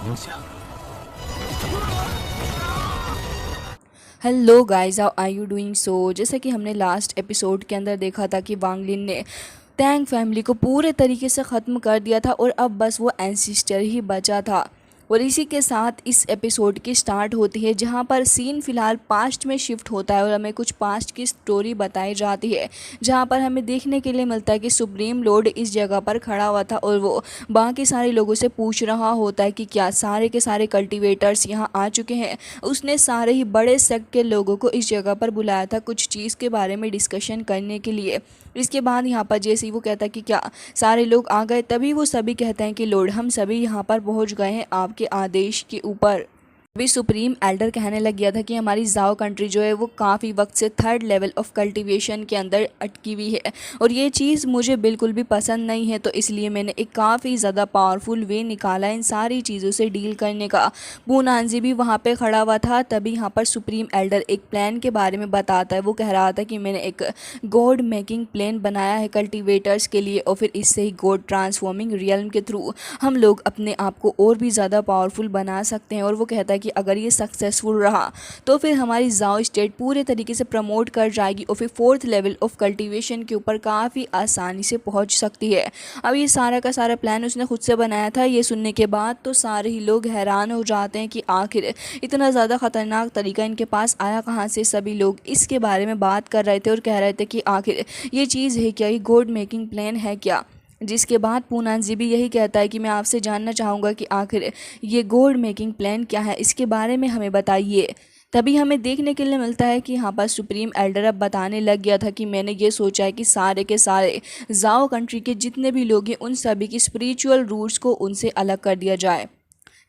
疼下。हेलो guys, how are you doing. जैसा कि हमने लास्ट एपिसोड के अंदर देखा था कि वांग लिन ने टैंग फैमिली को पूरे तरीके से ख़त्म कर दिया था और अब बस वो एंसिस्टर ही बचा था। और इसी के साथ इस एपिसोड की स्टार्ट होती है, जहाँ पर सीन फ़िलहाल पास्ट में शिफ्ट होता है और हमें कुछ पास्ट की स्टोरी बताई जाती है, जहाँ पर हमें देखने के लिए मिलता है कि सुप्रीम लॉर्ड इस जगह पर खड़ा हुआ था और वो बाकी सारे लोगों से पूछ रहा होता है कि क्या सारे के सारे कल्टीवेटर्स यहाँ आ चुके हैं। उसने सारे ही बड़े सेक्ट के लोगों को इस जगह पर बुलाया था कुछ चीज़ के बारे में डिस्कशन करने के लिए। इसके बाद यहाँ पर जैसे ही वो कहता है कि क्या सारे लोग आ गए, तभी वो सभी कहते हैं कि लॉर्ड, हम सभी यहाँ पर पहुँच गए हैं आपके आदेश के ऊपर। अभी सुप्रीम एल्डर कहने लग गया था कि हमारी जाओ कंट्री जो है वो काफ़ी वक्त से थर्ड लेवल ऑफ कल्टीवेशन के अंदर अटकी हुई है और ये चीज़ मुझे बिल्कुल भी पसंद नहीं है, तो इसलिए मैंने एक काफ़ी ज़्यादा पावरफुल वे निकाला इन सारी चीज़ों से डील करने का। पूनांजी भी वहाँ पे खड़ा हुआ था। तभी यहाँ पर सुप्रीम एल्डर एक प्लान के बारे में बताता है। वो कह रहा था कि मैंने एक गॉड मेकिंग प्लान बनाया है कल्टीवेटर्स के लिए और फिर इससे ही गॉड ट्रांसफॉर्मिंग रियल्म के थ्रू हम लोग अपने आप को और भी ज़्यादा पावरफुल बना सकते हैं। और वो कहता है कि अगर ये सक्सेसफुल रहा तो फिर हमारी जाओ स्टेट पूरे तरीके से प्रमोट कर जाएगी और फिर फोर्थ लेवल ऑफ कल्टीवेशन के ऊपर काफ़ी आसानी से पहुंच सकती है। अब ये सारा का सारा प्लान उसने खुद से बनाया था। ये सुनने के बाद तो सारे ही लोग हैरान हो जाते हैं कि आखिर इतना ज़्यादा ख़तरनाक तरीका इनके पास आया कहाँ से। सभी लोग इसके बारे में बात कर रहे थे और कह रहे थे कि आखिर ये चीज़ है क्या, ये गॉड मेकिंग प्लान है क्या। जिसके बाद पूनांजी भी यही कहता है कि मैं आपसे जानना चाहूँगा कि आखिर ये गॉड मेकिंग प्लान क्या है, इसके बारे में हमें बताइए। तभी हमें देखने के लिए मिलता है कि यहाँ पर सुप्रीम एल्डर अब बताने लग गया था कि मैंने ये सोचा है कि सारे के सारे जाओ कंट्री के जितने भी लोग हैं उन सभी की स्पिरिचुअल रूट्स को उनसे अलग कर दिया जाए।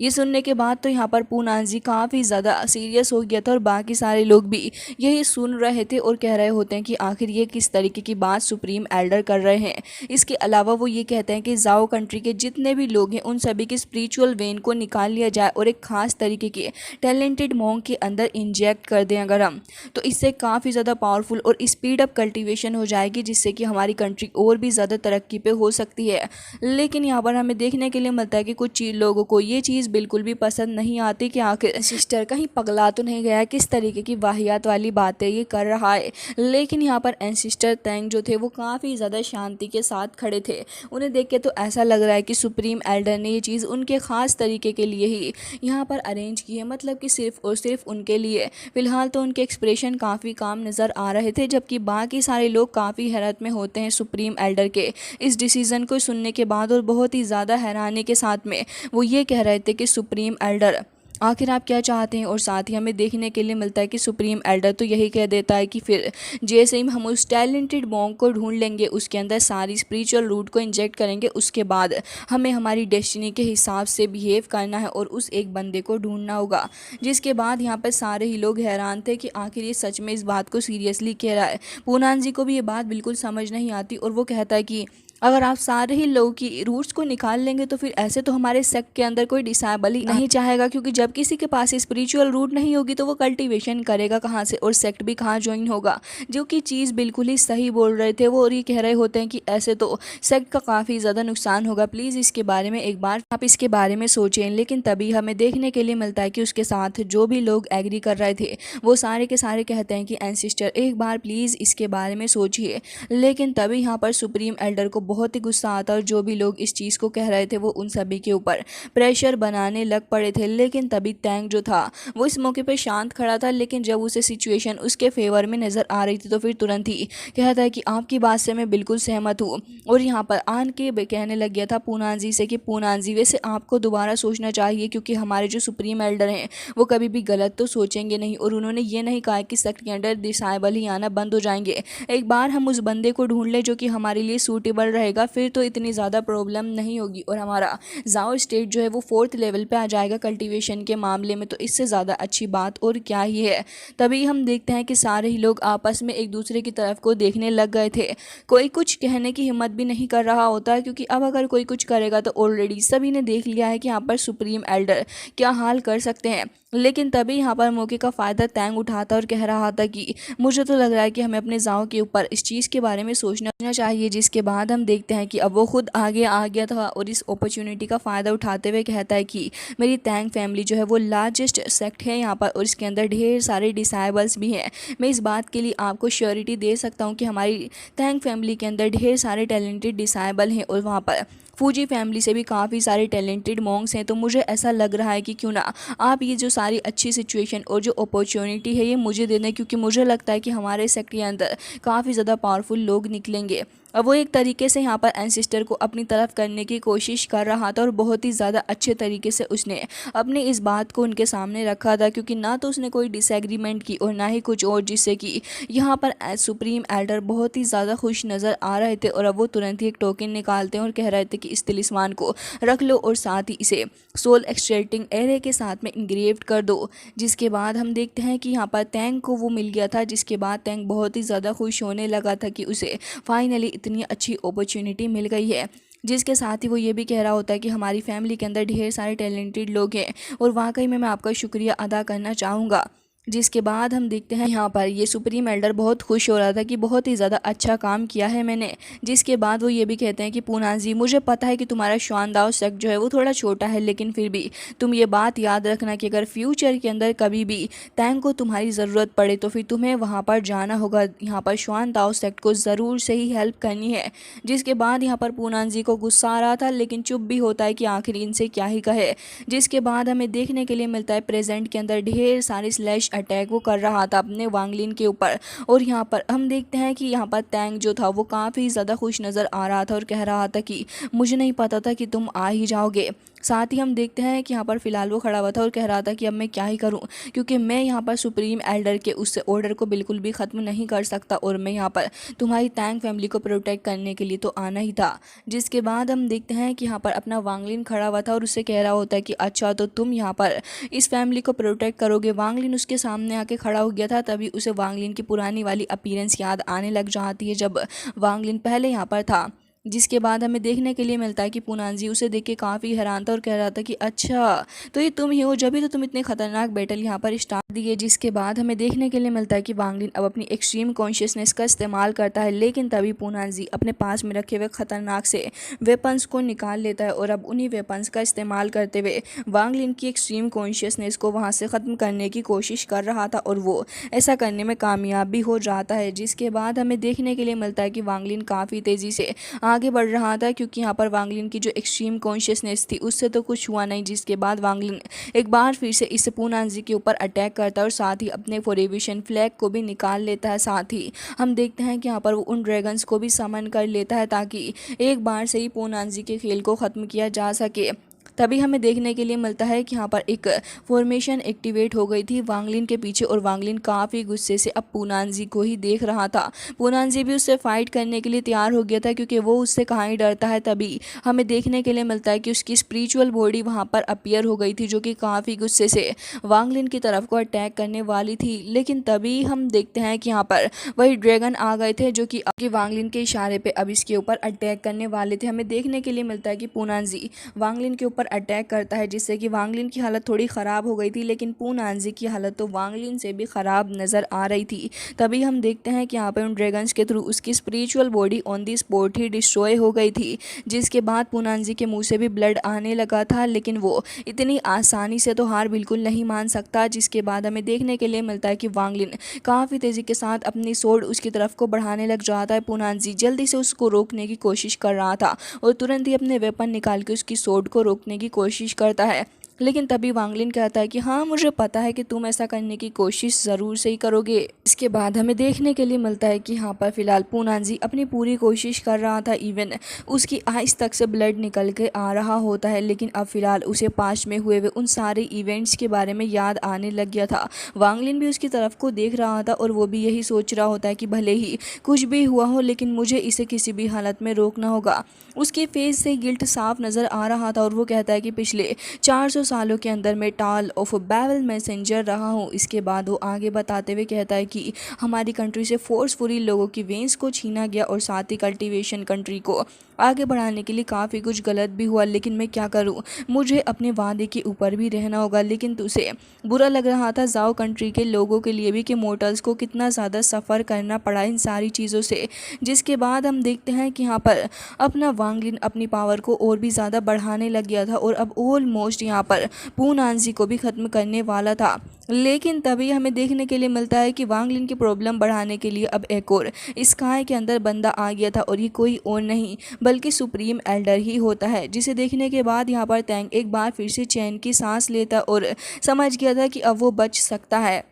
ये सुनने के बाद तो यहाँ पर पूनांजी काफ़ी ज़्यादा सीरियस हो गया था और बाकी सारे लोग भी यही सुन रहे थे और कह रहे होते हैं कि आखिर ये किस तरीके की बात सुप्रीम एल्डर कर रहे हैं। इसके अलावा वो ये कहते हैं कि जाओ कंट्री के जितने भी लोग हैं उन सभी के स्पिरिचुअल वेन को निकाल लिया जाए और एक ख़ास तरीके के टैलेंटेड मॉन्क के अंदर इंजेक्ट कर दें अगर हम, तो इससे काफ़ी ज़्यादा पावरफुल और स्पीड अप कल्टिवेशन हो जाएगी, जिससे कि हमारी कंट्री और भी ज़्यादा तरक्की पे हो सकती है। लेकिन यहाँ पर हमें देखने के लिए मिलता है कि कुछ लोगों को ये चीज़ बिल्कुल भी पसंद नहीं आती कि आखिर सिस्टर कहीं पगला तो नहीं गया, किस तरीके की वाहियात वाली बातें ये कर रहा है। लेकिन यहाँ पर एंसिस्टर तैंग जो थे वो काफ़ी ज़्यादा शांति के साथ खड़े थे। उन्हें देख के तो ऐसा लग रहा है कि सुप्रीम एल्डर ने ये चीज़ उनके ख़ास तरीके के लिए ही यहाँ पर अरेंज की है, मतलब कि सिर्फ और सिर्फ उनके लिए। फ़िलहाल तो उनके एक्सप्रेशन काफ़ी काम नज़र आ रहे थे, जबकि बाकी सारे लोग काफ़ी हैरत में होते हैं सुप्रीम एल्डर के इस डिसीज़न को सुनने के बाद और बहुत ही ज़्यादा हैरानी के साथ में वो ये कह रहे थे कि सुप्रीम एल्डर आखिर आप क्या चाहते हैं। और साथ ही हमें देखने के लिए मिलता है कि सुप्रीम एल्डर तो यही कह देता है कि फिर जैसे ही हम उस टैलेंटेड मॉन्क को ढूंढ लेंगे, उसके अंदर सारी स्पिरिचुअल रूट को इंजेक्ट करेंगे, उसके बाद हमें हमारी डेस्टिनी के हिसाब से बिहेव करना है और उस एक बंदे को ढूंढना होगा। जिसके बाद यहाँ पर सारे ही लोग हैरान थे कि आखिर ये सच में इस बात को सीरियसली कह रहा है। पूनांजी को भी ये बात बिल्कुल समझ नहीं आती और वो कहता है कि अगर आप सारे ही लोगों की रूट्स को निकाल लेंगे तो फिर ऐसे तो हमारे सेक्ट के अंदर कोई डिसाइबल ही नहीं चाहेगा, क्योंकि जब किसी के पास स्पिरिचुअल रूट नहीं होगी तो वो कल्टीवेशन करेगा कहाँ से और सेक्ट भी कहाँ ज्वाइन होगा। जो कि चीज़ बिल्कुल ही सही बोल रहे थे वो, और ये कह रहे होते हैं कि ऐसे तो सेक्ट का काफ़ी ज़्यादा नुकसान होगा, प्लीज़ इसके बारे में एक बार आप इसके बारे में सोचें। लेकिन तभी हमें देखने के लिए मिलता है कि उसके साथ जो भी लोग एग्री कर रहे थे वो सारे के सारे कहते हैं कि एंसिस्टर एक बार प्लीज़ इसके बारे में सोचिए। लेकिन तभी यहाँ पर सुप्रीम एल्डर को बहुत ही गुस्सा आता और जो भी लोग इस चीज़ को कह रहे थे वो उन सभी के ऊपर प्रेशर बनाने लग पड़े थे। लेकिन तभी टैंग जो था वो इस मौके पे शांत खड़ा था, लेकिन जब उसे सिचुएशन उसके फेवर में नज़र आ रही थी तो फिर तुरंत ही कहता है कि आपकी बात से मैं बिल्कुल सहमत हूँ। और यहाँ पर आन के कहने लग गया था पूनांजी से कि पूनांजी वैसे आपको दोबारा सोचना चाहिए, क्योंकि हमारे जो सुप्रीम एल्डर हैं वो कभी भी गलत तो सोचेंगे नहीं और उन्होंने ये नहीं कहा कि सेक्ट के अंदर डिसाइबल ही आना बंद हो जाएंगे। एक बार हम उस बंदे को ढूंढ लें जो कि हमारे लिए सूटेबल रहेगा, फिर तो इतनी ज़्यादा प्रॉब्लम नहीं होगी और हमारा जाओ स्टेट जो है वो फोर्थ लेवल पे आ जाएगा कल्टीवेशन के मामले में। तो इससे ज़्यादा अच्छी बात और क्या ही है। तभी हम देखते हैं कि सारे ही लोग आपस में एक दूसरे की तरफ को देखने लग गए थे। कोई कुछ कहने की हिम्मत भी नहीं कर रहा होता है, क्योंकि अब अगर कोई कुछ करेगा तो ऑलरेडी सभी ने देख लिया है कि यहाँ पर सुप्रीम एल्डर क्या हाल कर सकते हैं। लेकिन तभी यहाँ पर मौके का फ़ायदा तैंग उठाता और कह रहा था कि मुझे तो लग रहा है कि हमें अपने गाँव के ऊपर इस चीज़ के बारे में सोचना चाहिए। जिसके बाद हम देखते हैं कि अब वो खुद आगे आ गया था और इस अपॉर्चुनिटी का फ़ायदा उठाते हुए कहता है कि मेरी तैंग फैमिली जो है वो लार्जेस्ट सेक्ट है यहाँ पर, और इसके अंदर ढेर सारे डिसाइबल्स भी हैं। मैं इस बात के लिए आपको श्योरिटी दे सकता हूँ कि हमारी तैंग फैमिली के अंदर ढेर सारे टैलेंटेड डिसाइबल हैं और वहाँ पर फूजी फैमिली से भी काफ़ी सारे टैलेंटेड मॉन्क्स हैं। तो मुझे ऐसा लग रहा है कि क्यों ना आप ये जो सारी अच्छी सिचुएशन और जो अपॉर्चुनिटी है ये मुझे दे दें, क्योंकि मुझे लगता है कि हमारे सेक्टर के अंदर काफ़ी ज़्यादा पावरफुल लोग निकलेंगे। अब वो एक तरीके से यहाँ पर एंसिस्टर को अपनी तरफ करने की कोशिश कर रहा था और बहुत ही ज़्यादा अच्छे तरीके से उसने अपने इस बात को उनके सामने रखा था, क्योंकि ना तो उसने कोई डिसएग्रीमेंट की और ना ही कुछ और, जिससे कि यहाँ पर सुप्रीम एल्डर बहुत ही ज़्यादा खुश नज़र आ रहे थे। और अब वो तुरंत ही एक टोकन निकालते हैं और कह रहे थे कि इस तिलिस्मान को रख लो और साथ ही इसे सोल एक्सट्रैक्टिंग एरे के साथ में इंग्रेव्ड कर दो। जिसके बाद हम देखते हैं कि यहाँ पर तैंग को वो मिल गया था, जिसके बाद तैंग बहुत ही ज़्यादा खुश होने लगा था कि उसे फाइनली इतनी अच्छी अपॉर्चुनिटी मिल गई है। जिसके साथ ही वो ये भी कह रहा होता है कि हमारी फैमिली के अंदर ढेर सारे टैलेंटेड लोग हैं और वाकई में मैं आपका शुक्रिया अदा करना चाहूँगा। जिसके बाद हम देखते हैं यहाँ पर ये सुप्रीम एल्डर बहुत खुश हो रहा था कि बहुत ही ज़्यादा अच्छा काम किया है मैंने। जिसके बाद वो ये भी कहते हैं कि पूनाजी, मुझे पता है कि तुम्हारा शानदार सेक्ट जो है वो थोड़ा छोटा है, लेकिन फिर भी तुम ये बात याद रखना कि अगर फ्यूचर के अंदर कभी भी तैंग को तुम्हारी ज़रूरत पड़े तो फिर तुम्हें वहाँ पर जाना होगा, यहाँ पर शानदार सेक्ट को ज़रूर से ही हेल्प करनी है। जिसके बाद यहाँ पर पूनाजी को गुस्सा आ रहा था, लेकिन चुप भी होता है कि आखिर इनसे क्या ही कहे। जिसके बाद हमें देखने के लिए मिलता है प्रेजेंट के अंदर ढेर सारे स्लैश अटैक वो कर रहा था अपने वांगलिन के ऊपर। और यहाँ पर हम देखते हैं कि यहाँ पर तैंग जो था वो काफ़ी ज़्यादा खुश नज़र आ रहा था और कह रहा था कि मुझे नहीं पता था कि तुम आ ही जाओगे। साथ ही हम देखते हैं कि यहाँ पर फ़िलहाल वो खड़ा हुआ था और कह रहा था कि अब मैं क्या ही करूँ, क्योंकि मैं यहाँ पर सुप्रीम एल्डर के उस ऑर्डर को बिल्कुल भी ख़त्म नहीं कर सकता और मैं यहाँ पर तुम्हारी तैंग फैमिली को प्रोटेक्ट करने के लिए तो आना ही था। जिसके बाद हम देखते हैं कि यहाँ पर अपना वांगलिन खड़ा हुआ था और उससे कह रहा होता है कि अच्छा तो तुम यहाँ पर इस फैमिली को प्रोटेक्ट करोगे। वांगलिन उसके सामने आके खड़ा हो गया था, तभी उसे वांगलिन की पुरानी वाली अपीयरेंस याद आने लग जाती है जब वांगलिन पहले यहाँ पर था। जिसके बाद हमें देखने के लिए मिलता है कि पूनाजी उसे देख के काफ़ी हैरान था और कह रहा था कि अच्छा तो ये तुम ही हो, जब भी तो तुम इतने खतरनाक बैटल यहाँ पर स्टार्ट दिए। जिसके बाद हमें देखने के लिए मिलता है कि वांगलिन अब अपनी एक्सट्रीम कॉन्शियसनेस का इस्तेमाल करता है, लेकिन तभी पूनाजी अपने पास में रखे हुए खतरनाक से वेपन्स को निकाल लेता है और अब उन्हीं वेपन्स का इस्तेमाल करते हुए वांगलिन की एक्सट्रीम कॉन्शियसनेस को वहाँ से ख़त्म करने की कोशिश कर रहा था और वो ऐसा करने में कामयाब भी हो जाता है। जिसके बाद हमें देखने के लिए मिलता है कि वांगलिन काफ़ी तेज़ी से आगे बढ़ रहा था, क्योंकि यहाँ पर वांगलिन की जो एक्सट्रीम कॉन्शियसनेस थी उससे तो कुछ हुआ नहीं। जिसके बाद वांगलिन एक बार फिर से इस पूनाजी के ऊपर अटैक करता है और साथ ही अपने फोरेविशन फ्लैग को भी निकाल लेता है। साथ ही हम देखते हैं कि यहाँ पर वो उन ड्रैगन्स को भी समन कर लेता है ताकि एक बार से ही पूनाजी के खेल को ख़त्म किया जा सके। तभी हमें देखने के लिए मिलता है कि यहाँ पर एक फॉर्मेशन एक्टिवेट हो गई थी वांगलिन के पीछे और वांगलिन काफ़ी गुस्से से अब पूनाजी को ही देख रहा था। पूनाजी भी उससे फाइट करने के लिए तैयार हो गया था, क्योंकि वो उससे कहाँ ही डरता है। तभी हमें देखने के लिए मिलता है कि उसकी स्पिरिचुअल बॉडी वहाँ पर अपीयर हो गई थी, जो कि काफ़ी गुस्से से वांगलिन की तरफ को अटैक करने वाली थी। लेकिन तभी हम देखते हैं कि यहाँ पर वही ड्रैगन आ गए थे, जो कि वांगलिन के इशारे पे अब इसके ऊपर अटैक करने वाले थे। हमें देखने के लिए मिलता है कि पूनाजी वांगलिन के ऊपर अटैक करता है, जिससे कि वांगलिन की हालत थोड़ी ख़राब हो गई थी, लेकिन पूनाजी की हालत तो वांगलिन से भी ख़राब नज़र आ रही थी। तभी हम देखते हैं कि यहाँ पर उन ड्रैगन्स के थ्रू उसकी spiritual body on the spot he destroy हो गई थी। जिसके बाद पूनाजी के मुंह से भी ब्लड आने लगा था, लेकिन वो इतनी आसानी से तो हार बिल्कुल नहीं मान सकता। जिसके बाद हमें देखने के लिए मिलता है कि वांगलिन काफ़ी तेज़ी के साथ अपनी सोर्ड उसकी तरफ को बढ़ाने लग जाता है। पूनाजी जल्दी से उसको रोकने की कोशिश कर रहा था और तुरंत ही अपने वेपन निकाल के उसकी सोर्ड को रोकने की कोशिश करता है। लेकिन तभी वांगलिन कहता है कि हाँ मुझे पता है कि तुम ऐसा करने की कोशिश ज़रूर से ही करोगे। इसके बाद हमें देखने के लिए मिलता है कि यहाँ पर फिलहाल पूनाजी अपनी पूरी कोशिश कर रहा था, इवन उसकी आइस तक से ब्लड निकल के आ रहा होता है, लेकिन अब फिलहाल उसे पास में हुए उन सारे इवेंट्स के बारे में याद आने लग गया था। वांगलिन भी उसकी तरफ को देख रहा था और वो भी यही सोच रहा होता है कि भले ही कुछ भी हुआ हो, लेकिन मुझे इसे किसी भी हालत में रोकना होगा। उसके फेस से गिल्ट साफ नज़र आ रहा था और वो कहता है कि पिछले 400 सालों के अंदर मैं टाल ऑफ बैबल मैसेंजर रहा हूँ। इसके बाद वो आगे बताते हुए कहता है कि हमारी कंट्री से फोर्सफुली लोगों की वेंस को छीना गया और साथ ही कल्टीवेशन कंट्री को आगे बढ़ाने के लिए काफ़ी कुछ गलत भी हुआ, लेकिन मैं क्या करूँ, मुझे अपने वादे के ऊपर भी रहना होगा। लेकिन तुझे बुरा लग रहा था जाओ कंट्री के लोगों के लिए भी कि मोर्टल्स को कितना ज़्यादा सफ़र करना पड़ा इन सारी चीज़ों से। जिसके बाद हम देखते हैं कि यहाँ पर अपना वांगलिन अपनी पावर को और भी ज़्यादा बढ़ाने लग गया था और अब ऑलमोस्ट यहाँ पर पूनांजी को भी ख़त्म करने वाला था। लेकिन तभी हमें देखने के लिए मिलता है कि वांगलिन की प्रॉब्लम बढ़ाने के लिए अब एक और स्काई के अंदर बंदा आ गया था और ये कोई और नहीं बल्कि सुप्रीम एल्डर ही होता है, जिसे देखने के बाद यहाँ पर तैंग एक बार फिर से चैन की सांस लेता और समझ गया था कि अब वो बच सकता है।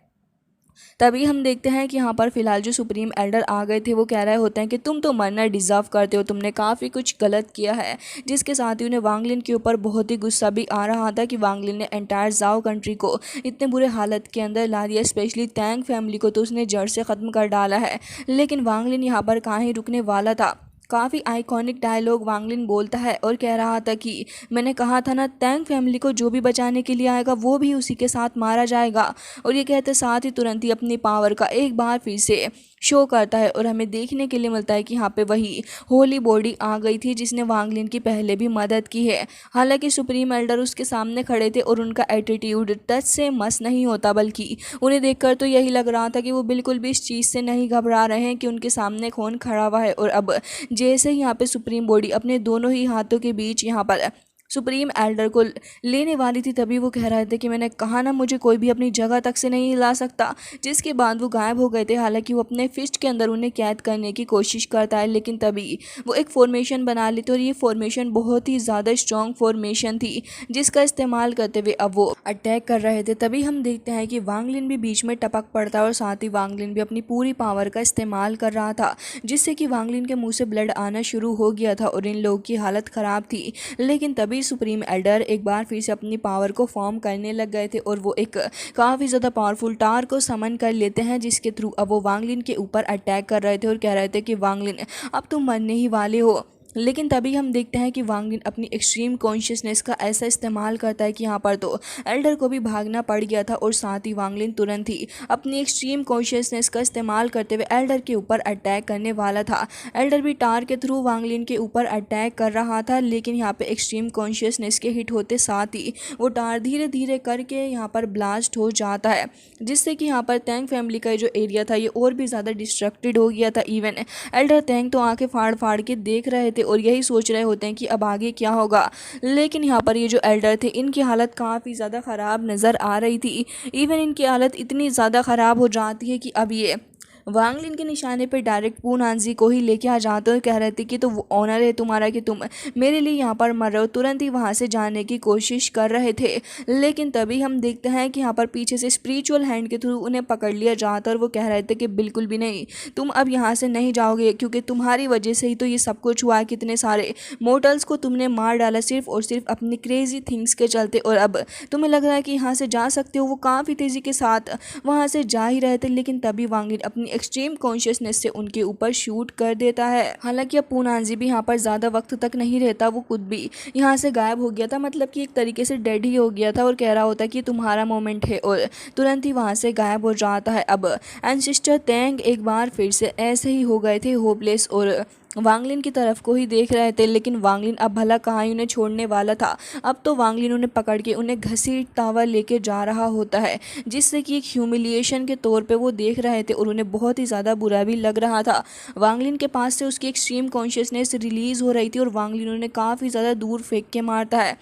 तभी हम देखते हैं कि यहाँ पर फिलहाल जो सुप्रीम एल्डर आ गए थे वो कह रहे होते हैं कि तुम तो मरना डिज़र्व करते हो, तुमने काफ़ी कुछ गलत किया है। जिसके साथ ही उन्हें वांगलिन के ऊपर बहुत ही गुस्सा भी आ रहा था कि वांगलिन ने एंटायर जाओ कंट्री को इतने बुरे हालत के अंदर ला दिया, स्पेशली तैंग फैमिली को तो उसने जड़ से ख़त्म कर डाला है। लेकिन वांगलिन यहाँ पर कहाँ ही रुकने वाला था। काफ़ी आइकॉनिक डायलॉग वांगलिन बोलता है और कह रहा था कि मैंने कहा था ना, तैंग फैमिली को जो भी बचाने के लिए आएगा वो भी उसी के साथ मारा जाएगा। और ये कहते साथ ही तुरंत ही अपनी पावर का एक बार फिर से शो करता है और हमें देखने के लिए मिलता है कि यहाँ पे वही होली बॉडी आ गई थी जिसने वांगलिन की पहले भी मदद की है। हालांकि सुप्रीम एल्डर उसके सामने खड़े थे और उनका एटीट्यूड टच से मस नहीं होता, बल्कि उन्हें देखकर तो यही लग रहा था कि वो बिल्कुल भी इस चीज़ से नहीं घबरा रहे हैं कि उनके सामने कौन खड़ा हुआ है। और अब जैसे ही यहाँ पे सुप्रीम बॉडी अपने दोनों ही हाथों के बीच यहाँ पर सुप्रीम एल्डर को लेने वाली थी, तभी वो कह रहे थे कि मैंने कहा ना, मुझे कोई भी अपनी जगह तक से नहीं हिला सकता। जिसके बाद वो गायब हो गए थे। हालांकि वो अपने फिस्ट के अंदर उन्हें कैद करने की कोशिश करता है, लेकिन तभी वो एक फॉर्मेशन बना लेते और ये फॉर्मेशन बहुत ही ज़्यादा स्ट्रॉन्ग फॉर्मेशन थी जिसका इस्तेमाल करते हुए अब वो अटैक कर रहे थे। तभी हम देखते हैं कि वांगलिन भी बीच में टपक पड़ता है और साथ ही वांगलिन भी अपनी पूरी पावर का इस्तेमाल कर रहा था, जिससे कि वांगलिन के मुँह से ब्लड आना शुरू हो गया था और इन लोगों की हालत ख़राब थी। लेकिन तभी सुप्रीम एल्डर एक बार फिर से अपनी पावर को फॉर्म करने लग गए थे और वो एक काफ़ी ज़्यादा पावरफुल टार को समन कर लेते हैं, जिसके थ्रू अब वो वांगलिन के ऊपर अटैक कर रहे थे और कह रहे थे कि वांगलिन अब तुम मरने ही वाले हो। लेकिन तभी हम देखते हैं कि वांगलिन अपनी एक्सट्रीम कॉन्शियसनेस का ऐसा इस्तेमाल करता है कि यहाँ पर तो एल्डर को भी भागना पड़ गया था और साथ ही वांगलिन तुरंत ही अपनी एक्सट्रीम कॉन्शियसनेस का इस्तेमाल करते हुए एल्डर के ऊपर अटैक करने वाला था। एल्डर भी टार के थ्रू वांगलिन के ऊपर अटैक कर रहा था, लेकिन यहाँ पे एक्सट्रीम कॉन्शियसनेस के हिट होते साथ ही वो टार धीरे धीरे करके यहाँ पर ब्लास्ट हो जाता है, जिससे कि यहाँ पर तैंग फैमिली का जो एरिया था ये और भी ज़्यादा डिस्ट्रक्टेड हो गया था। इवन एल्डर तैंग तो आंखें फाड़ फाड़ के देख रहे थे और यही सोच रहे होते हैं कि अब आगे क्या होगा। लेकिन यहाँ पर ये जो एल्डर थे इनकी हालत काफ़ी ज़्यादा ख़राब नज़र आ रही थी। इवन इनकी हालत इतनी ज़्यादा ख़राब हो जाती है कि अब ये वांगलिन के निशाने पर डायरेक्ट पूनांजी को ही लेके आ जाते और कह रहे थे कि तो वो ऑनर है तुम्हारा कि तुम मेरे लिए यहाँ पर मर रहे हो। तुरंत ही वहाँ से जाने की कोशिश कर रहे थे, लेकिन तभी हम देखते हैं कि यहाँ पर पीछे से स्पिरिचुअल हैंड के थ्रू उन्हें पकड़ लिया जाता और वो कह रहे थे कि बिल्कुल भी नहीं, तुम अब यहाँ से नहीं जाओगे, क्योंकि तुम्हारी वजह से ही तो ये सब कुछ हुआ है। कितने सारे मोर्टल्स को तुमने मार डाला सिर्फ और सिर्फ अपनी क्रेजी थिंग्स के चलते, और अब तुम्हें लग रहा है कि यहाँ से जा सकते हो। वो काफ़ी तेज़ी के साथ वहाँ से जा ही रहे थे, लेकिन तभी वांगलिन अपनी एक्सट्रीम कॉन्शियसनेस से उनके ऊपर शूट कर देता है। हालांकि अब पूनांजी भी यहाँ पर ज़्यादा वक्त तक नहीं रहता, वो खुद भी यहाँ से गायब हो गया था, मतलब कि एक तरीके से डेड ही हो गया था और कह रहा होता कि तुम्हारा मोमेंट है, और तुरंत ही वहाँ से गायब हो जाता है। अब एंसेस्टर तैंग एक बार फिर से ऐसे ही हो गए थे होपलेस और वांगलिन की तरफ को ही देख रहे थे, लेकिन वांगलिन अब भला कहाँ ही उन्हें छोड़ने वाला था। अब तो वांगलिन उन्हें पकड़ के उन्हें घसीटता हुआ लेके जा रहा होता है, जिससे कि एक ह्यूमिलिएशन के तौर पे वो देख रहे थे और उन्हें बहुत ही ज़्यादा बुरा भी लग रहा था। वांगलिन के पास से उसकी एक्सट्रीम कॉन्शियसनेस रिलीज़ हो रही थी और वांगलिन उन्हें काफ़ी ज़्यादा दूर फेंक के मारता है,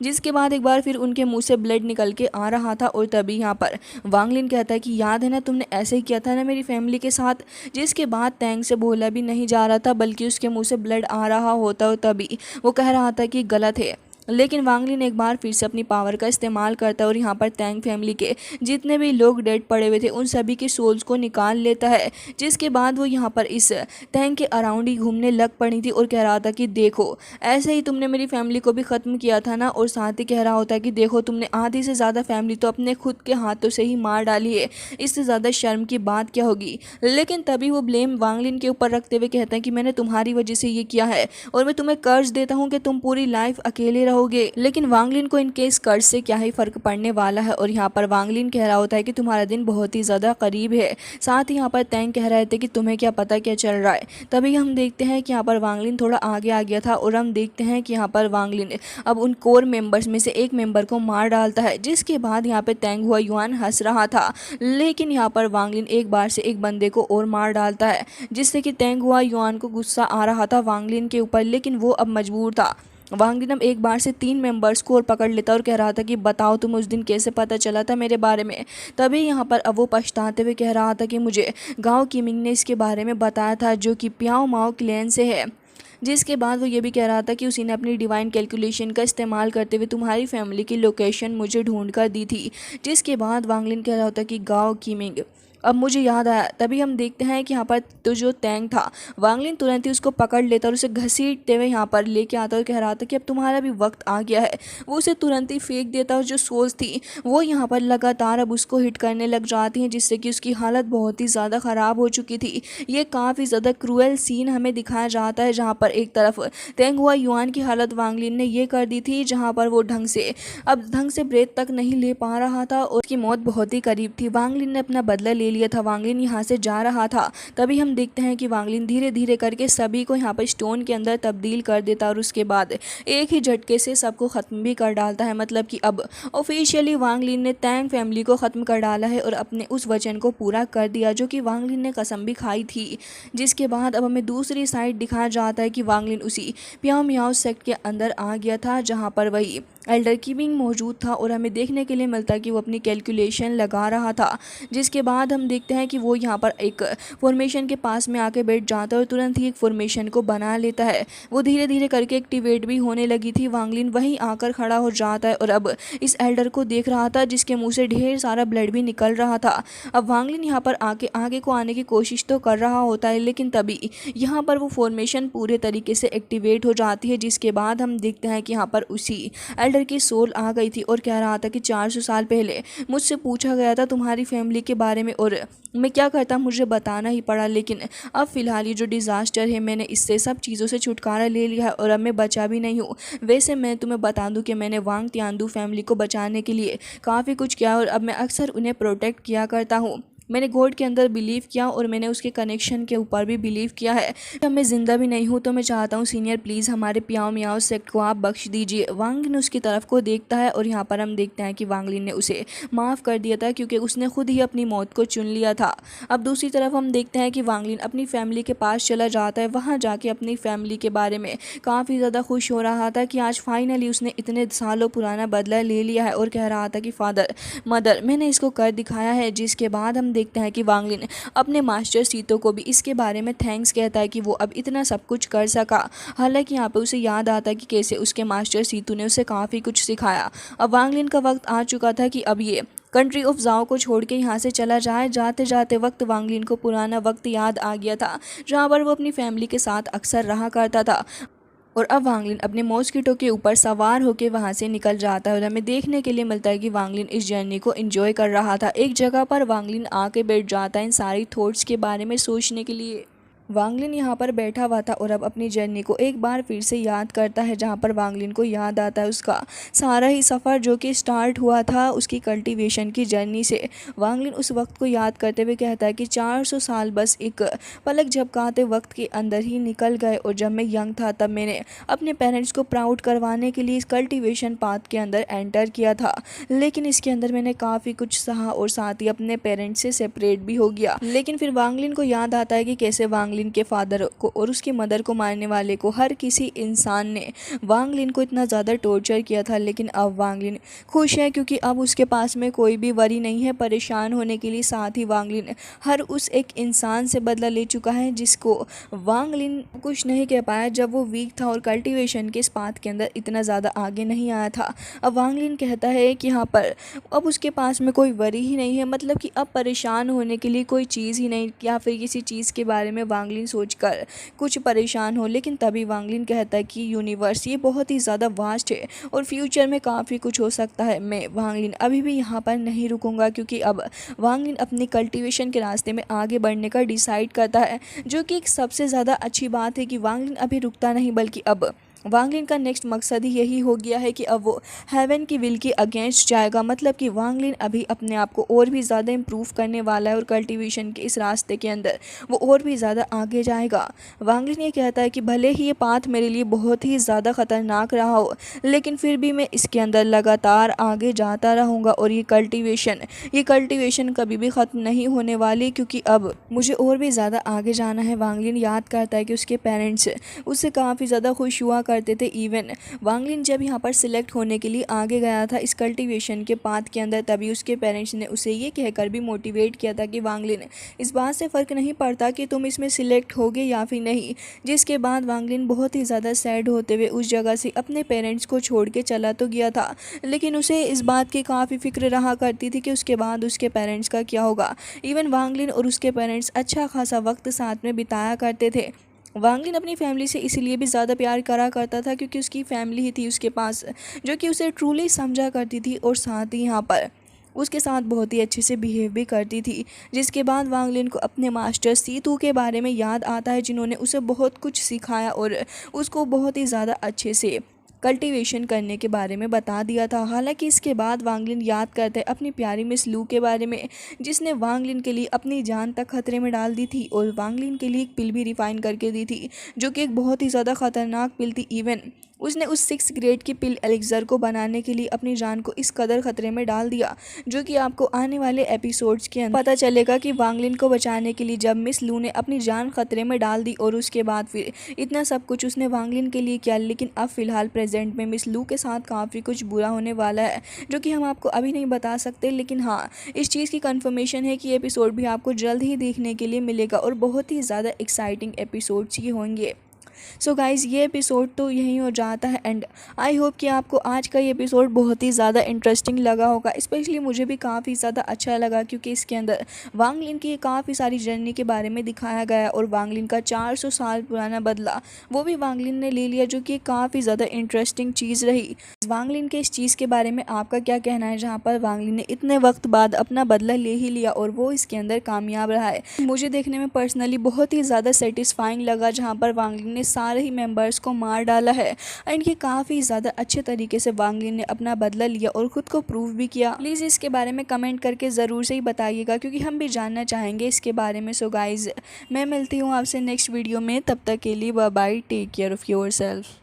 जिसके बाद एक बार फिर उनके मुंह से ब्लड निकल के आ रहा था। और तभी यहाँ पर वांगलिन कहता है कि याद है ना, तुमने ऐसे ही किया था ना मेरी फैमिली के साथ। जिसके बाद तैंग से बोला भी नहीं जा रहा था, बल्कि उसके मुंह से ब्लड आ रहा होता और तभी वो कह रहा था कि गलत है। लेकिन वांगलिन एक बार फिर से अपनी पावर का इस्तेमाल करता है और यहाँ पर तैंग फैमिली के जितने भी लोग डेड पड़े हुए थे उन सभी के सोल्स को निकाल लेता है। जिसके बाद वो यहाँ पर इस तैंग के अराउंड ही घूमने लग पड़ी थी और कह रहा था कि देखो, ऐसे ही तुमने मेरी फैमिली को भी ख़त्म किया था ना। और साथ ही कह रहा होता है कि देखो, तुमने आधी से ज़्यादा फैमिली तो अपने खुद के हाथों से ही मार डाली है, इससे ज़्यादा शर्म की बात क्या होगी। लेकिन तभी वो ब्लेम वांगलिन के ऊपर रखते हुए कहते हैं कि मैंने तुम्हारी वजह से ये किया है और मैं तुम्हें कर्ज देता हूँ कि तुम पूरी लाइफ अकेले रहो, रहोगे। लेकिन वांगलिन को इनके इस कर्ज से क्या ही फर्क पड़ने वाला है। और यहाँ पर वांगलिन कह रहा होता है कि तुम्हारा दिन बहुत ही ज़्यादा करीब है। साथ ही यहाँ पर तैंग कह रहे थे कि तुम्हें क्या पता क्या चल रहा है। तभी हम देखते हैं कि यहाँ पर वांगलिन थोड़ा आगे आ गया था और हम देखते हैं कि यहाँ पर वांगलिन अब उन कोर मेंबर्स में से एक मेंबर को मार डालता है, जिसके बाद यहाँ पे तैंग हुआ युआन हंस रहा था। लेकिन यहाँ पर वांगलिन एक बार से एक बंदे को और मार डालता है, जिससे कि तैंग हुआ युआन को गुस्सा आ रहा था वांगलिन के ऊपर, लेकिन वो अब मजबूर था। वांगलिन अब एक बार से 3 मेंबर्स को और पकड़ लेता और कह रहा था कि बताओ तुम उस दिन कैसे पता चला था मेरे बारे में। तभी यहाँ पर अब वो पछताते हुए कह रहा था कि मुझे गांव किमिंग ने इसके बारे में बताया था, जो कि प्याओ माओ क्लैन से है। जिसके बाद वो ये भी कह रहा था कि उसी ने अपनी डिवाइन कैलकुलेशन का इस्तेमाल करते हुए तुम्हारी फैमिली की लोकेशन मुझे ढूंढ कर दी थी। जिसके बाद वांगलिन कह रहा होता कि गांव किमिंग, अब मुझे याद आया। तभी हम देखते हैं कि यहाँ पर तो जो तैंग था, वांगलिन तुरंत ही उसको पकड़ लेता और उसे घसीटते हुए यहाँ पर लेके आता और कह रहा था कि अब तुम्हारा भी वक्त आ गया है। वो उसे तुरंत ही फेंक देता और जो सोल्स थी वो यहाँ पर लगातार अब उसको हिट करने लग जाती हैं, जिससे कि उसकी हालत बहुत ही ज़्यादा ख़राब हो चुकी थी। ये काफ़ी ज़्यादा क्रूएल सीन हमें दिखाया जाता है, जहाँ पर एक तरफ तैंग हुआ युआन की हालत वांगलिन ने ये कर दी थी, जहाँ पर वो ढंग से ब्रेथ तक नहीं ले पा रहा था और उसकी मौत बहुत ही करीब थी। वांगलिन ने अपना बदला ले लिया था। वांगलिन यहाँ से जा रहा था। तभी हम देखते हैं कि वांगलिन धीरे धीरे करके सभी को यहाँ पर स्टोन के अंदर तब्दील कर देता और उसके बाद एक ही झटके से सबको ख़त्म भी कर डालता है। मतलब कि अब ऑफिशियली वांगलिन ने तैंग फैमिली को ख़त्म कर डाला है और अपने उस वचन को पूरा कर दिया, जो कि वांगलिन ने कसम भी खाई थी। जिसके बाद अब हमें दूसरी साइड दिखाया जाता है कि वांगलिन उसी प्याओ मियाओ सेक्ट के अंदर आ गया था, जहाँ पर वही एल्डर किमिंग मौजूद था और हमें देखने के लिए मिलता है कि वो अपनी कैलकुलेशन लगा रहा था। जिसके बाद हम देखते हैं कि वो यहाँ पर एक फॉर्मेशन के पास में आके बैठ जाता है और तुरंत ही एक फॉर्मेशन को बना लेता है। वो धीरे धीरे करके एक्टिवेट भी होने लगी थी। वांगलिन वहीं आकर खड़ा हो जाता है और अब इस एल्डर को देख रहा था, जिसके मुंह से ढेर सारा ब्लड भी निकल रहा था। अब वांगलिन यहाँ पर आगे को आने की कोशिश तो कर रहा होता है, लेकिन तभी यहाँ पर वो फॉर्मेशन पूरे तरीके से एक्टिवेट हो जाती है। जिसके बाद हम देखते हैं कि यहाँ पर उसी एल्डर की सोल आ गई थी और कह रहा था कि 400 साल पहले मुझसे पूछा गया था तुम्हारी फैमिली के बारे में और मैं क्या करता, मुझे बताना ही पड़ा। लेकिन अब फ़िलहाल ये जो डिज़ास्टर है, मैंने इससे सब चीज़ों से छुटकारा ले लिया है और अब मैं बचा भी नहीं हूँ। वैसे मैं तुम्हें बता दूँ कि मैंने वांग तियानदू फैमिली को बचाने के लिए काफ़ी कुछ किया और अब मैं अक्सर उन्हें प्रोटेक्ट किया करता हूँ। मैंने गॉड के अंदर बिलीव किया और मैंने उसके कनेक्शन के ऊपर भी बिलीव किया है। जब मैं ज़िंदा भी नहीं हूँ तो मैं चाहता हूँ सीनियर प्लीज़ हमारे प्याओ मियाओ सेक्ट को आप बख्श दीजिए। वांगलिन उसकी तरफ को देखता है और यहाँ पर हम देखते हैं कि वांगलिन ने उसे माफ़ कर दिया था, क्योंकि उसने खुद ही अपनी मौत को चुन लिया था। अब दूसरी तरफ हम देखते हैं कि वांगलिन अपनी फैमिली के पास चला जाता है। वहाँ जाके अपनी फैमिली के बारे में काफ़ी ज़्यादा खुश हो रहा था कि आज फाइनली उसने इतने सालों पुराना बदला ले लिया है और कह रहा था कि फादर मदर मैंने इसको कर दिखाया है। जिसके बाद हम देखते हैं कि वांगलिन अपने मास्टर सीतो को भी इसके बारे में थैंक्स कहता है कि वो अब इतना सब कुछ कर सका। हालांकि यहाँ पे उसे याद आता है कि कैसे उसके मास्टर सीतो ने उसे काफ़ी कुछ सिखाया। अब वांगलिन का वक्त आ चुका था कि अब ये कंट्री ऑफ जाओ को छोड़ के यहाँ से चला जाए। जाते जाते वक्त वांगलिन को पुराना वक्त याद आ गया था, जहाँ पर वो अपनी फैमिली के साथ अक्सर रहा करता था। और अब वांगलिन अपने मॉस्किटो के ऊपर सवार होकर वहाँ से निकल जाता है और हमें देखने के लिए मिलता है कि वांगलिन इस जर्नी को एंजॉय कर रहा था। एक जगह पर वांगलिन आके बैठ जाता है इन सारी थॉट्स के बारे में सोचने के लिए। वांगलिन यहाँ पर बैठा हुआ था और अब अपनी जर्नी को एक बार फिर से याद करता है, जहाँ पर वांगलिन को याद आता है उसका सारा ही सफ़र जो कि स्टार्ट हुआ था उसकी कल्टीवेशन की जर्नी से। वांगलिन उस वक्त को याद करते हुए कहता है कि 400 साल बस एक पलक झपकाते वक्त के अंदर ही निकल गए और जब मैं यंग था तब मैंने अपने पेरेंट्स को प्राउड करवाने के लिए इस कल्टीवेशन पाथ के अंदर एंटर किया था, लेकिन इसके अंदर मैंने काफ़ी कुछ सहा और साथ ही अपने पेरेंट्स से सेपरेट भी हो गया। लेकिन फिर वांगलिन को याद आता है कि कैसे वांगलिन के फादर को और उसकी मदर को मारने वाले को हर किसी इंसान ने वांगलिन को इतना ज़्यादा टॉर्चर किया था। लेकिन अब वांगलिन खुश है क्योंकि अब उसके पास में कोई भी वरी नहीं है परेशान होने के लिए। साथ ही वांगलिन हर उस एक इंसान से बदला ले चुका है जिसको वांगलिन कुछ नहीं कह पाया जब वो वीक था और कल्टीवेशन के इस पाथ के अंदर इतना ज़्यादा आगे नहीं आया था। अब वांगलिन कहता है कि यहाँ पर अब उसके पास में कोई वरी ही नहीं है, मतलब कि अब परेशान होने के लिए कोई चीज़ ही नहीं या फिर किसी चीज़ के बारे में वांगलिन सोचकर कुछ परेशान हो। लेकिन तभी वांगलिन कहता है कि यूनिवर्स ये बहुत ही ज़्यादा वास्ट है और फ्यूचर में काफ़ी कुछ हो सकता है। मैं वांगलिन अभी भी यहाँ पर नहीं रुकूंगा, क्योंकि अब वांगलिन अपनी कल्टीवेशन के रास्ते में आगे बढ़ने का डिसाइड करता है, जो कि एक सबसे ज़्यादा अच्छी बात है कि वांगलिन अभी रुकता नहीं बल्कि अब वांगलिन का नेक्स्ट मकसद ही यही हो गया है कि अब वो हेवन की विल के अगेंस्ट जाएगा। मतलब कि वांगलिन अभी अपने आप को और भी ज़्यादा इम्प्रूव करने वाला है और कल्टीवेशन के इस रास्ते के अंदर वो और भी ज़्यादा आगे जाएगा। वांगलिन ये कहता है कि भले ही ये पाथ मेरे लिए बहुत ही ज़्यादा ख़तरनाक रहा हो, लेकिन फिर भी मैं इसके अंदर लगातार आगे जाता रहूँगा और ये कल्टीवेशन कभी भी ख़त्म नहीं होने वाली, क्योंकि अब मुझे और भी ज़्यादा आगे जाना है। वांगलिन याद करता है कि उसके पेरेंट्स उससे काफ़ी ज़्यादा खुश हुआ करते थे। इवन वांगलिन जब यहाँ पर सिलेक्ट होने के लिए आगे गया था इस कल्टीवेशन के पाथ के अंदर, तभी उसके पेरेंट्स ने उसे ये कहकर भी मोटिवेट किया था कि वांगलिन, इस बात से फ़र्क नहीं पड़ता कि तुम इसमें सिलेक्ट होगे या फिर नहीं। जिसके बाद वांगलिन बहुत ही ज़्यादा सैड होते हुए उस जगह से अपने पेरेंट्स को छोड़ के चला तो गया था, लेकिन उसे इस बात की काफ़ी फिक्र रहा करती थी कि उसके बाद उसके पेरेंट्स का क्या होगा। इवन वांगलिन और उसके पेरेंट्स अच्छा खासा वक्त साथ में बिताया करते थे। वांगलिन अपनी फैमिली से इसीलिए भी ज़्यादा प्यार करा करता था क्योंकि उसकी फैमिली ही थी उसके पास जो कि उसे ट्रूली समझा करती थी और साथ ही यहाँ पर उसके साथ बहुत ही अच्छे से बिहेव भी करती थी। जिसके बाद वांगलिन को अपने मास्टर सीतू के बारे में याद आता है, जिन्होंने उसे बहुत कुछ सिखाया और उसको बहुत ही ज़्यादा अच्छे से कल्टीवेशन करने के बारे में बता दिया था। हालांकि इसके बाद वांगलिन याद करते हैं अपनी प्यारी मिस लू के बारे में, जिसने वांगलिन के लिए अपनी जान तक खतरे में डाल दी थी और वांगलिन के लिए एक पिल भी रिफाइन करके दी थी, जो कि एक बहुत ही ज़्यादा ख़तरनाक पिल थी। इवन उसने उस 6th ग्रेड की पिल एलिक्सर को बनाने के लिए अपनी जान को इस कदर खतरे में डाल दिया, जो कि आपको आने वाले एपिसोड्स के अंदर पता चलेगा कि वांगलिन को बचाने के लिए जब मिस लू ने अपनी जान खतरे में डाल दी और उसके बाद फिर इतना सब कुछ उसने वांगलिन के लिए किया। लेकिन अब फिलहाल प्रेजेंट में मिस लू के साथ काफ़ी कुछ बुरा होने वाला है, जो कि हम आपको अभी नहीं बता सकते। लेकिन हाँ, इस चीज़ की कन्फर्मेशन है कि एपिसोड भी आपको जल्द ही देखने के लिए मिलेगा और बहुत ही ज़्यादा एक्साइटिंग एपिसोड्स ये होंगे। सो गाइज़, ये एपिसोड तो यहीं हो जाता है एंड आई होप कि आपको आज का ये एपिसोड बहुत ही ज़्यादा इंटरेस्टिंग लगा होगा। स्पेशली मुझे भी काफ़ी ज़्यादा अच्छा लगा क्योंकि इसके अंदर वांगलिन की काफ़ी सारी जर्नी के बारे में दिखाया गया और वांगलिन का 400 साल पुराना बदला वो भी वांगलिन ने ले लिया, जो कि काफ़ी ज़्यादा इंटरेस्टिंग चीज़ रही। वांगलिन के इस चीज़ के बारे में आपका क्या कहना है, जहाँ पर वांगलिन ने इतने वक्त बाद अपना बदला ले ही लिया और वो इसके अंदर कामयाब रहा है। मुझे देखने में पर्सनली बहुत ही ज़्यादा सेटिस्फाइंग लगा, जहाँ पर वांगलिन ने सारे ही मेंबर्स को मार डाला है एंड ये काफ़ी ज़्यादा अच्छे तरीके से वांगलिन ने अपना बदला लिया और ख़ुद को प्रूव भी किया। प्लीज़ इसके बारे में कमेंट करके ज़रूर से ही बताइएगा, क्योंकि हम भी जानना चाहेंगे इसके बारे में। सो गाइज़, मैं मिलती हूँ आपसे नेक्स्ट वीडियो में, तब तक के लिए bye bye, take care of yourself.